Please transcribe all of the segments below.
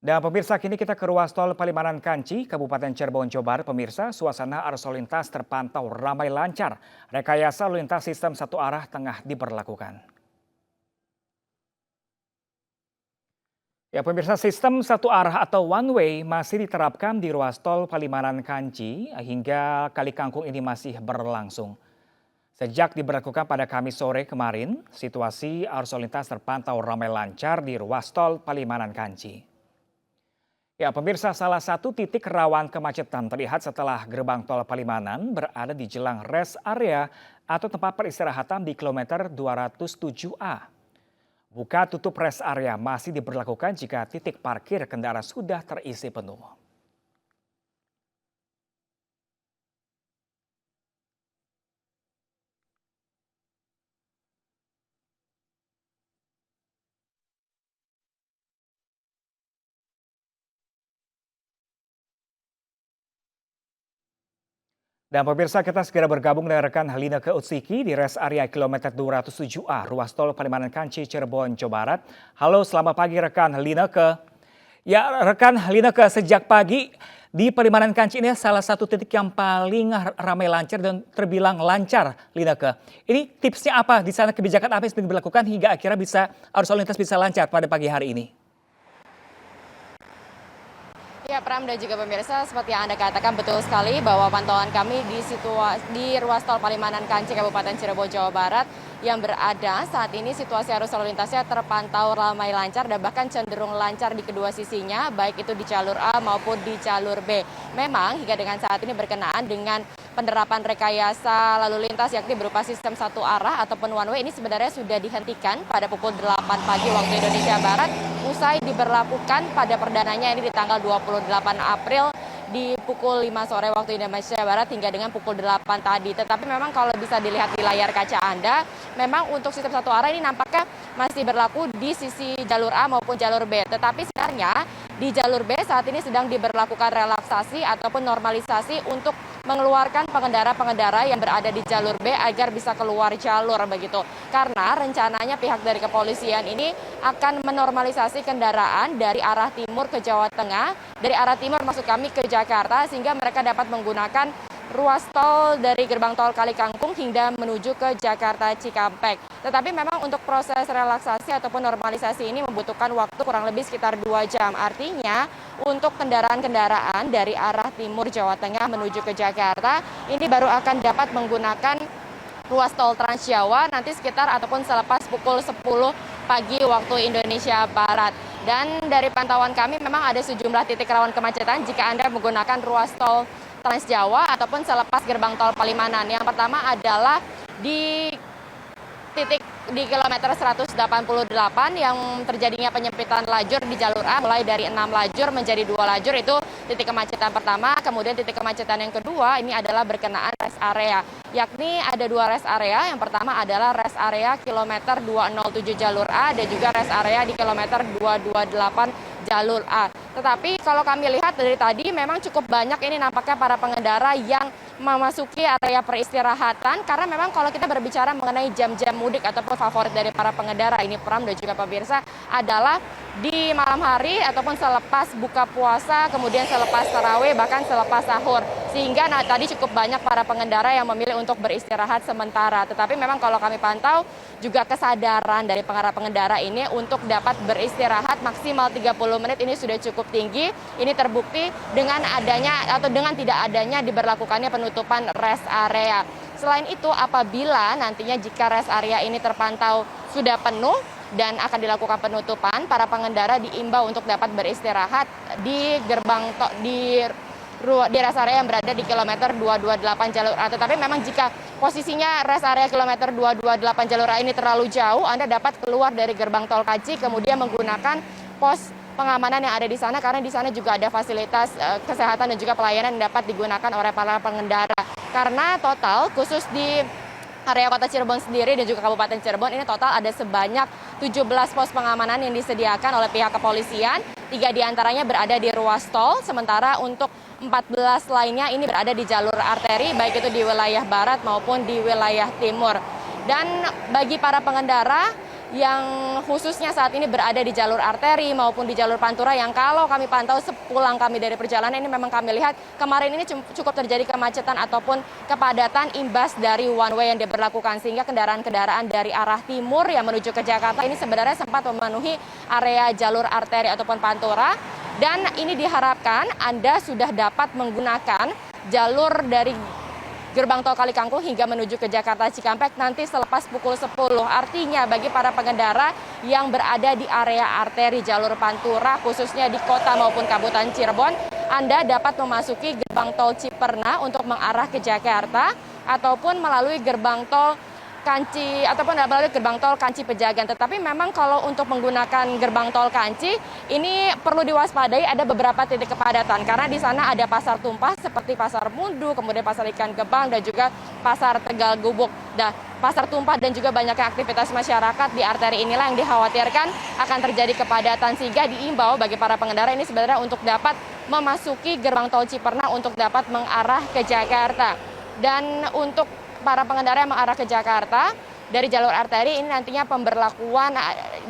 Dan pemirsa, kini kita ke ruas tol Palimanan Kanci, Kabupaten Cirebon, Jawa Barat. Pemirsa, suasana arus lalu lintas terpantau ramai lancar. Rekayasa lalu lintas sistem satu arah tengah diberlakukan. Ya pemirsa, sistem satu arah atau one way masih diterapkan di ruas tol Palimanan Kanci hingga Kali Kangkung ini masih berlangsung. Sejak diberlakukan pada Kamis sore kemarin, situasi arus lalu lintas terpantau ramai lancar di ruas tol Palimanan Kanci. Ya pemirsa, salah satu titik rawan kemacetan terlihat setelah gerbang tol Palimanan berada di jelang rest area atau tempat peristirahatan di kilometer 207A. Buka tutup rest area masih diberlakukan jika titik parkir kendaraan sudah terisi penuh. Dan pemirsa, kita segera bergabung dengan rekan Halineke Utsiki di rest area kilometer 207A, ruas tol Palimanan Kanci, Cirebon, Jawa Barat. Halo, selamat pagi rekan Halineke. Ya rekan Halineke, sejak pagi di Palimanan Kanci ini salah satu titik yang paling ramai lancar dan terbilang lancar, Lineke. Ini tipsnya apa di sana, kebijakan apa yang sedang dilakukan hingga akhirnya bisa arus lalu lintas bisa lancar pada pagi hari ini? Ya, Pram dan juga pemirsa, seperti yang Anda katakan betul sekali bahwa pantauan kami di ruas tol Palimanan Kanci, Kabupaten Cirebon, Jawa Barat yang berada saat ini situasi arus lalu lintasnya terpantau ramai lancar dan bahkan cenderung lancar di kedua sisinya, baik itu di jalur A maupun di jalur B. Memang hingga dengan saat ini berkenaan dengan penerapan rekayasa lalu lintas yakni berupa sistem satu arah ataupun one way ini sebenarnya sudah dihentikan pada pukul 8 pagi waktu Indonesia Barat usai diberlakukan pada perdananya ini di tanggal 28 April di pukul 5 sore waktu Indonesia Barat hingga dengan pukul 8 tadi. Tetapi memang kalau bisa dilihat di layar kaca Anda, memang untuk sistem satu arah ini nampaknya masih berlaku di sisi jalur A maupun jalur B. Tetapi sebenarnya di jalur B saat ini sedang diberlakukan relaksasi ataupun normalisasi untuk mengeluarkan pengendara-pengendara yang berada di jalur B agar bisa keluar jalur begitu. Karena rencananya pihak dari kepolisian ini akan menormalisasi kendaraan dari arah timur ke Jawa Tengah, dari arah timur maksud kami ke Jakarta sehingga mereka dapat menggunakan ruas tol dari gerbang tol Kali Kangkung hingga menuju ke Jakarta Cikampek. Tetapi memang untuk proses relaksasi ataupun normalisasi ini membutuhkan waktu kurang lebih sekitar 2 jam. Artinya untuk kendaraan-kendaraan dari arah timur Jawa Tengah menuju ke Jakarta ini baru akan dapat menggunakan ruas tol Trans Jawa nanti sekitar ataupun selepas pukul 10 pagi waktu Indonesia Barat. Dan dari pantauan kami memang ada sejumlah titik rawan kemacetan jika Anda menggunakan ruas tol Trans Jawa ataupun selepas gerbang tol Palimanan. Yang pertama adalah di titik di kilometer 188 yang terjadinya penyempitan lajur di jalur A mulai dari 6 lajur menjadi 2 lajur itu titik kemacetan pertama. Kemudian titik kemacetan yang kedua ini adalah berkenaan rest area, yakni ada 2 rest area. Yang pertama adalah rest area kilometer 207 jalur A dan juga rest area di kilometer 228 jalur A. Tetapi kalau kami lihat dari tadi memang cukup banyak ini nampaknya para pengendara yang memasuki area peristirahatan karena memang kalau kita berbicara mengenai jam-jam mudik ataupun favorit dari para pengendara ini Pram dan juga pemirsa adalah di malam hari ataupun selepas buka puasa, kemudian selepas tarawih bahkan selepas sahur. Sehingga tadi cukup banyak para pengendara yang memilih untuk beristirahat sementara. Tetapi memang kalau kami pantau juga kesadaran dari para pengendara ini untuk dapat beristirahat maksimal 30 menit ini sudah cukup tinggi. Ini terbukti dengan adanya atau dengan tidak adanya diberlakukannya penutupan rest area. Selain itu apabila nantinya jika rest area ini terpantau sudah penuh dan akan dilakukan penutupan, para pengendara diimbau untuk dapat beristirahat di gerbang di rest area yang berada di kilometer 228 jalur A. Tetapi memang jika posisinya rest area kilometer 228 jalur A ini terlalu jauh, Anda dapat keluar dari gerbang tol Kanci kemudian menggunakan pos pengamanan yang ada di sana karena di sana juga ada fasilitas kesehatan dan juga pelayanan yang dapat digunakan oleh para pengendara. Karena total khusus di area kota Cirebon sendiri dan juga Kabupaten Cirebon ini total ada sebanyak 17 pos pengamanan yang disediakan oleh pihak kepolisian. 3 diantaranya berada di ruas tol, sementara untuk 14 lainnya ini berada di jalur arteri, baik itu di wilayah barat maupun di wilayah timur. Dan bagi para pengendara yang khususnya saat ini berada di jalur arteri maupun di jalur Pantura yang kalau kami pantau sepulang kami dari perjalanan ini memang kami lihat kemarin ini cukup terjadi kemacetan ataupun kepadatan imbas dari one way yang diberlakukan sehingga kendaraan-kendaraan dari arah timur yang menuju ke Jakarta ini sebenarnya sempat memenuhi area jalur arteri ataupun Pantura dan ini diharapkan Anda sudah dapat menggunakan jalur dari gerbang tol Kalikangkung hingga menuju ke Jakarta Cikampek nanti selepas pukul 10. Artinya bagi para pengendara yang berada di area arteri jalur Pantura khususnya di kota maupun Kabupaten Cirebon, Anda dapat memasuki gerbang tol Ciperna untuk mengarah ke Jakarta ataupun melalui gerbang tol Kanci ataupun melalui gerbang tol Kanci Pejagan. Tetapi memang kalau untuk menggunakan gerbang tol Kanci ini perlu diwaspadai ada beberapa titik kepadatan karena di sana ada pasar tumpah seperti Pasar Mundu, kemudian Pasar Ikan Gebang dan juga Pasar Tegal Gubuk. Nah, pasar tumpah dan juga banyaknya aktivitas masyarakat di arteri inilah yang dikhawatirkan akan terjadi kepadatan sehingga diimbau bagi para pengendara ini sebenarnya untuk dapat memasuki gerbang tol Ciperna untuk dapat mengarah ke Jakarta. Dan untuk para pengendara yang mengarah ke Jakarta dari jalur arteri ini nantinya pemberlakuan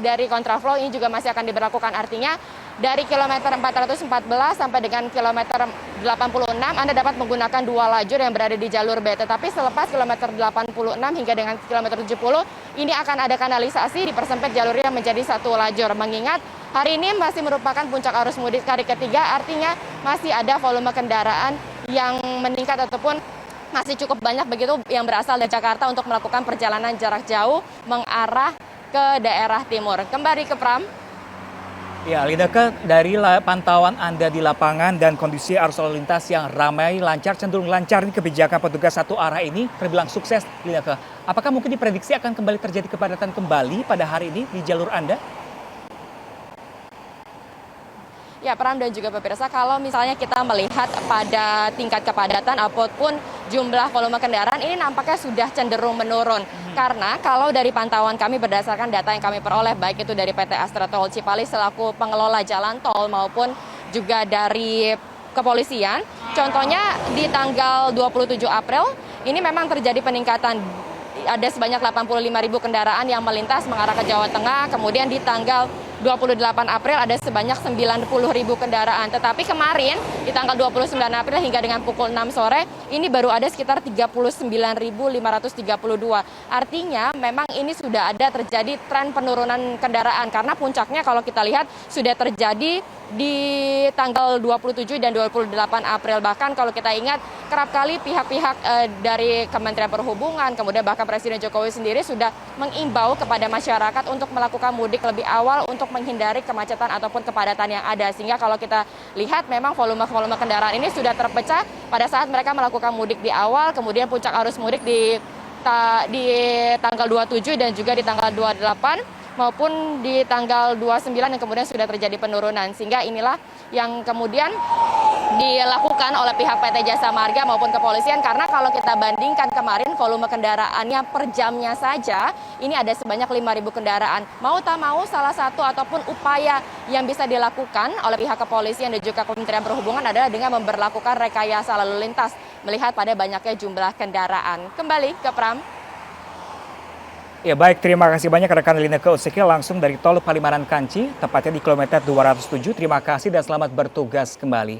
dari kontraflow ini juga masih akan diberlakukan. Artinya dari kilometer 414 sampai dengan kilometer 86 Anda dapat menggunakan dua lajur yang berada di jalur B. Tetapi selepas kilometer 86 hingga dengan kilometer 70 ini akan ada kanalisasi dipersempit jalurnya menjadi satu lajur. Mengingat hari ini masih merupakan puncak arus mudik hari ketiga, artinya masih ada volume kendaraan yang meningkat ataupun masih cukup banyak begitu yang berasal dari Jakarta untuk melakukan perjalanan jarak jauh mengarah ke daerah timur. Kembali ke Pram. Ya, Lineke, dari pantauan Anda di lapangan dan kondisi arus lalu lintas yang ramai, lancar, cenderung lancar, ini kebijakan petugas satu arah ini terbilang sukses, Lineke. Apakah mungkin diprediksi akan kembali terjadi kepadatan kembali pada hari ini di jalur Anda? Ya, Pram dan juga pemirsa, kalau misalnya kita melihat pada tingkat kepadatan ataupun jumlah volume kendaraan ini nampaknya sudah cenderung menurun. Karena kalau dari pantauan kami berdasarkan data yang kami peroleh baik itu dari PT Astra Tol Cipali selaku pengelola jalan tol maupun juga dari kepolisian. Contohnya di tanggal 27 April ini memang terjadi peningkatan. Ada sebanyak 85.000 kendaraan yang melintas mengarah ke Jawa Tengah. Kemudian di tanggal 28 April ada sebanyak 90.000 kendaraan. Tetapi kemarin di tanggal 29 April hingga dengan pukul 6 sore ini baru ada sekitar 39.532. Artinya memang ini sudah ada terjadi tren penurunan kendaraan karena puncaknya kalau kita lihat sudah terjadi di tanggal 27 dan 28 April. Bahkan kalau kita ingat kerap kali pihak-pihak dari Kementerian Perhubungan kemudian bahkan Presiden Jokowi sendiri sudah mengimbau kepada masyarakat untuk melakukan mudik lebih awal untuk menghindari kemacetan ataupun kepadatan yang ada. Sehingga kalau kita lihat memang volume kendaraan ini sudah terpecah pada saat mereka melakukan mudik di awal, kemudian puncak arus mudik di tanggal 27 dan juga di tanggal 28 maupun di tanggal 29 yang kemudian sudah terjadi penurunan. Sehingga inilah yang kemudian dilakukan oleh pihak PT Jasa Marga maupun kepolisian karena kalau kita bandingkan kemarin volume kendaraannya per jamnya saja ini ada sebanyak 5.000 kendaraan. Mau tak mau salah satu ataupun upaya yang bisa dilakukan oleh pihak kepolisian dan juga Kementerian Perhubungan adalah dengan memberlakukan rekayasa lalu lintas melihat pada banyaknya jumlah kendaraan. Kembali ke Pram. Ya baik, terima kasih banyak rekan Lineke Usekil langsung dari Tol Palimanan Kanci, tepatnya di kilometer 207. Terima kasih dan selamat bertugas kembali.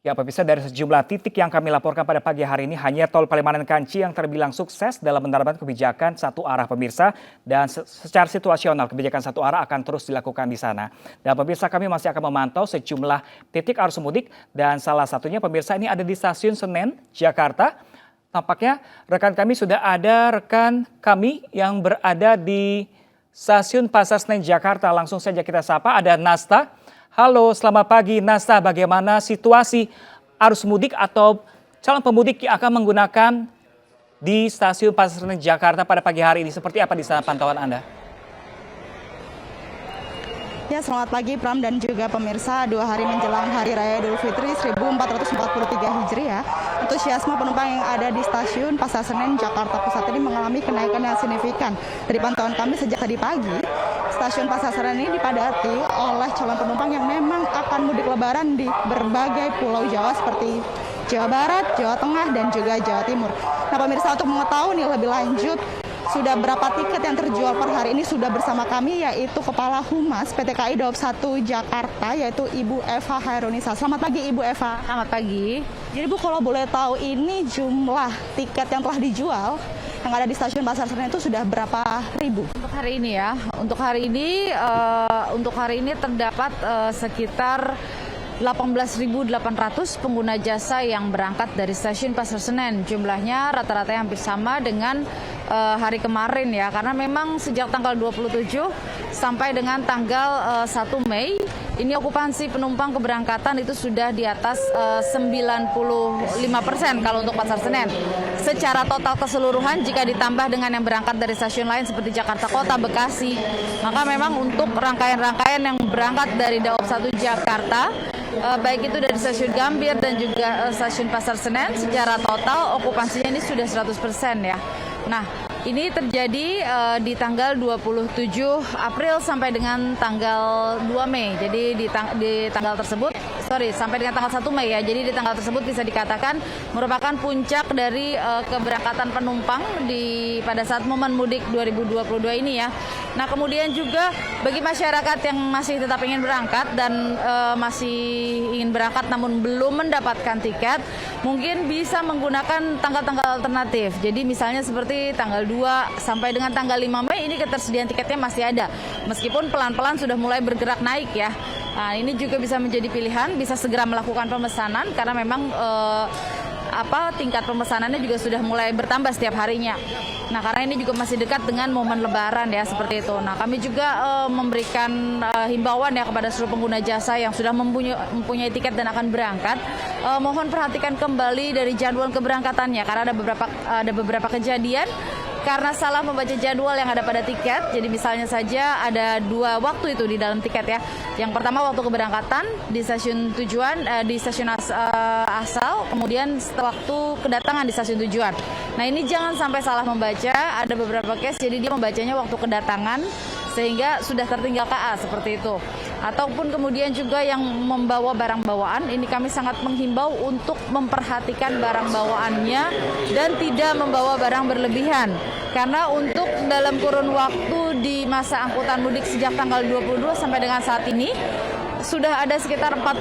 Ya pemirsa, dari sejumlah titik yang kami laporkan pada pagi hari ini hanya Tol Palimanan Kanci yang terbilang sukses dalam menerapkan kebijakan satu arah pemirsa dan secara situasional kebijakan satu arah akan terus dilakukan di sana. Dan pemirsa kami masih akan memantau sejumlah titik arus mudik dan salah satunya pemirsa ini ada di Stasiun Senen, Jakarta. Tampaknya rekan kami sudah ada rekan kami yang berada di Stasiun Pasar Senen Jakarta. Langsung saja kita sapa, ada Nasta. Halo, selamat pagi Nasta. Bagaimana situasi arus mudik atau calon pemudik yang akan menggunakan di Stasiun Pasar Senen Jakarta pada pagi hari ini? Seperti apa di sana pantauan Anda? Ya, selamat pagi Pram dan juga pemirsa. 2 hari menjelang Hari Raya Idul Fitri 1443 Hijriah, antusiasme penumpang yang ada di Stasiun Pasar Senen Jakarta Pusat ini mengalami kenaikan yang signifikan. Dari pantauan kami sejak tadi pagi, Stasiun Pasar Senen ini dipadati oleh calon penumpang yang memang akan mudik lebaran di berbagai pulau Jawa seperti Jawa Barat, Jawa Tengah, dan juga Jawa Timur. Nah pemirsa, untuk mengetahui lebih lanjut sudah berapa tiket yang terjual per hari ini, sudah bersama kami yaitu Kepala Humas PT KAI Daob 1 Jakarta, yaitu Ibu Eva Hairunisa. Selamat pagi Ibu Eva. Selamat pagi. Jadi Bu, kalau boleh tahu ini jumlah tiket yang telah dijual yang ada di stasiun Pasar Senen itu sudah berapa ribu? Untuk hari ini ya, untuk hari ini terdapat sekitar 18.800 pengguna jasa yang berangkat dari stasiun Pasar Senen. Jumlahnya rata-rata hampir sama dengan hari kemarin ya, karena memang sejak tanggal 27 sampai dengan tanggal 1 Mei ini okupansi penumpang keberangkatan itu sudah di atas 95% kalau untuk Pasar Senen. Secara total keseluruhan jika ditambah dengan yang berangkat dari stasiun lain seperti Jakarta Kota, Bekasi, maka memang untuk rangkaian-rangkaian yang berangkat dari Daob 1 Jakarta, baik itu dari stasiun Gambir dan juga stasiun Pasar Senen, secara total okupansinya ini sudah 100% ya. Nah, ini terjadi di tanggal 27 April sampai dengan tanggal 2 Mei. Jadi di tanggal tersebut, sampai dengan tanggal 1 Mei ya. Jadi di tanggal tersebut bisa dikatakan merupakan puncak dari keberangkatan penumpang pada saat momen mudik 2022 ini ya. Nah, kemudian juga bagi masyarakat yang masih tetap ingin berangkat dan masih ingin berangkat namun belum mendapatkan tiket, mungkin bisa menggunakan tanggal-tanggal alternatif. Jadi misalnya seperti tanggal 2 sampai dengan tanggal 5 Mei ini ketersediaan tiketnya masih ada. Meskipun pelan-pelan sudah mulai bergerak naik ya. Nah, ini juga bisa menjadi pilihan, bisa segera melakukan pemesanan karena memang tingkat pemesanannya juga sudah mulai bertambah setiap harinya. Nah, karena ini juga masih dekat dengan momen Lebaran ya, seperti itu. Nah, kami juga memberikan himbauan ya kepada seluruh pengguna jasa yang sudah mempunyai tiket dan akan berangkat, mohon perhatikan kembali dari jadwal keberangkatannya karena ada beberapa kejadian karena salah membaca jadwal yang ada pada tiket. Jadi misalnya saja ada 2 waktu itu di dalam tiket ya. Yang pertama waktu keberangkatan di stasiun tujuan, di stasiun asal, kemudian waktu kedatangan di stasiun tujuan. Nah, ini jangan sampai salah membaca. Ada beberapa case jadi dia membacanya waktu kedatangan sehingga sudah tertinggal KA seperti itu. Ataupun kemudian juga yang membawa barang bawaan, ini kami sangat menghimbau untuk memperhatikan barang bawaannya dan tidak membawa barang berlebihan. Karena untuk dalam kurun waktu di masa angkutan mudik sejak tanggal 22 sampai dengan saat ini, sudah ada sekitar 40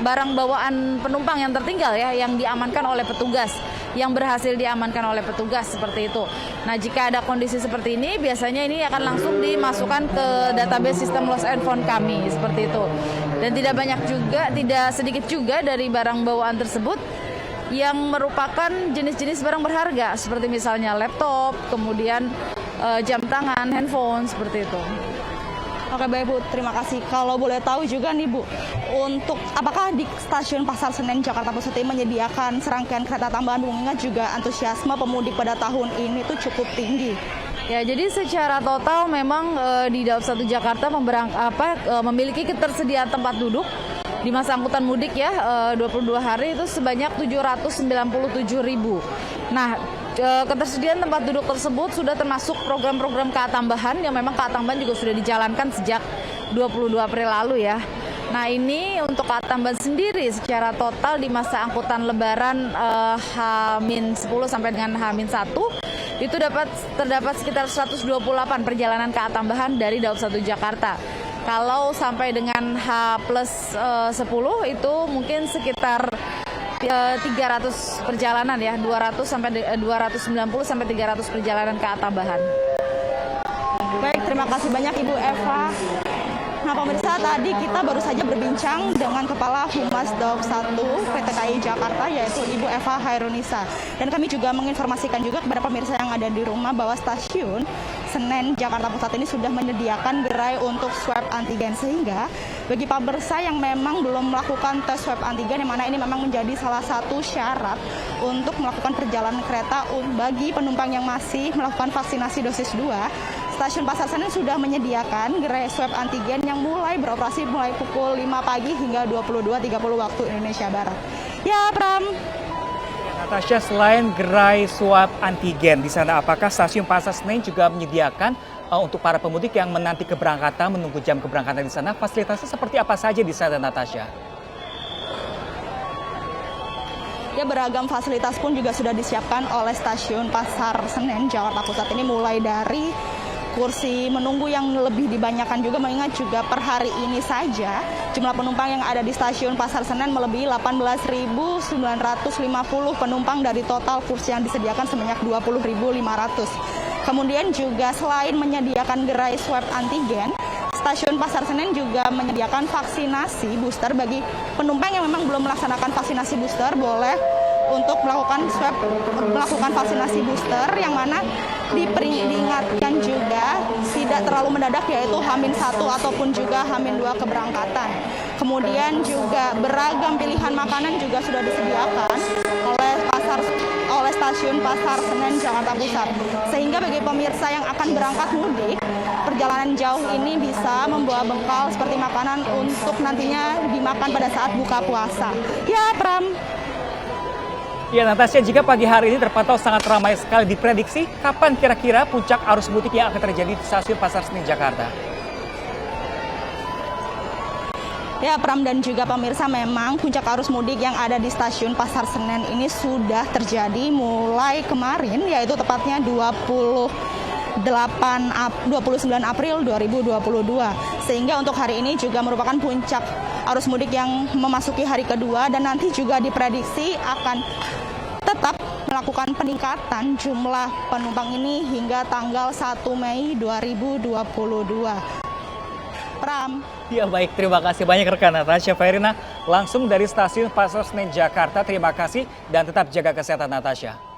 barang bawaan penumpang yang tertinggal ya, yang diamankan oleh petugas, yang berhasil diamankan oleh petugas seperti itu. Nah, jika ada kondisi seperti ini, biasanya ini akan langsung dimasukkan ke database sistem lost and found kami seperti itu. Dan tidak sedikit juga dari barang bawaan tersebut yang merupakan jenis-jenis barang berharga seperti misalnya laptop, kemudian jam tangan, handphone seperti itu. Oke baik Bu, terima kasih. Kalau boleh tahu juga nih Bu, untuk apakah di stasiun Pasar Senen Jakarta Pusat ini menyediakan serangkaian kereta tambahan, mengingat juga antusiasme pemudik pada tahun ini itu cukup tinggi? Ya, jadi secara total memang di Daob 1 Jakarta memiliki ketersediaan tempat duduk di masa angkutan mudik ya 22 hari itu sebanyak 797.000. Nah, ketersediaan tempat duduk tersebut sudah termasuk program-program KA tambahan yang memang KA tambahan juga sudah dijalankan sejak 22 April lalu ya. Nah, ini untuk KA tambahan sendiri secara total di masa angkutan Lebaran H-10 sampai dengan H-1 itu terdapat sekitar 128 perjalanan KA tambahan dari Daob 1 Jakarta. Kalau sampai dengan H+10 itu mungkin sekitar 300 perjalanan ya, 290 sampai 300 perjalanan KA tambahan. Baik, terima kasih banyak Ibu Eva. Nah pemirsa, tadi kita baru saja berbincang dengan Kepala Humas Daob 1 PT KAI Jakarta yaitu Ibu Eva Hairunisa. Dan kami juga menginformasikan juga kepada pemirsa yang ada di rumah bahwa stasiun Senen Jakarta Pusat ini sudah menyediakan gerai untuk swab antigen, sehingga bagi pemirsa yang memang belum melakukan tes swab antigen, yang mana ini memang menjadi salah satu syarat untuk melakukan perjalanan kereta bagi penumpang yang masih melakukan vaksinasi dosis 2, Stasiun Pasar Senen sudah menyediakan gerai swab antigen yang mulai beroperasi mulai pukul 5 pagi hingga 22.30 waktu Indonesia Barat. Ya, Pram. Natasha, selain gerai swab antigen di sana, apakah stasiun Pasar Senen juga menyediakan untuk para pemudik yang menanti keberangkatan, menunggu jam keberangkatan di sana, fasilitasnya seperti apa saja di sana, Natasha? Ya, beragam fasilitas pun juga sudah disiapkan oleh stasiun Pasar Senen Jakarta Pusat ini, mulai dari kursi menunggu yang lebih dibanyakan juga, mengingat juga per hari ini saja jumlah penumpang yang ada di stasiun Pasar Senen melebihi 18.950 penumpang dari total kursi yang disediakan sebanyak 20.500. Kemudian juga selain menyediakan gerai swab antigen, stasiun Pasar Senen juga menyediakan vaksinasi booster bagi penumpang yang memang belum melaksanakan vaksinasi booster, boleh untuk melakukan vaksinasi booster, yang mana diingatkan juga tidak terlalu mendadak, yaitu H-1 ataupun juga H-2 keberangkatan. Kemudian juga beragam pilihan makanan juga sudah disediakan oleh stasiun Pasar Senen Jakarta Pusat. Sehingga bagi pemirsa yang akan berangkat mudik, perjalanan jauh ini bisa membawa bekal seperti makanan untuk nantinya dimakan pada saat buka puasa. Ya, Pram. Ya, Natasha, jika pagi hari ini terpantau sangat ramai sekali, diprediksi kapan kira-kira puncak arus mudik yang akan terjadi di stasiun Pasar Senen Jakarta? Ya, Pram dan juga pemirsa, memang puncak arus mudik yang ada di stasiun Pasar Senen ini sudah terjadi mulai kemarin, yaitu tepatnya 29 April 2022. Sehingga untuk hari ini juga merupakan puncak arus mudik yang memasuki hari kedua, dan nanti juga diprediksi akan tetap melakukan peningkatan jumlah penumpang ini hingga tanggal 1 Mei 2022. Pram. Ya, baik, terima kasih banyak rekan Natasha Fairina langsung dari stasiun Pasar Senen Jakarta. Terima kasih dan tetap jaga kesehatan, Natasha.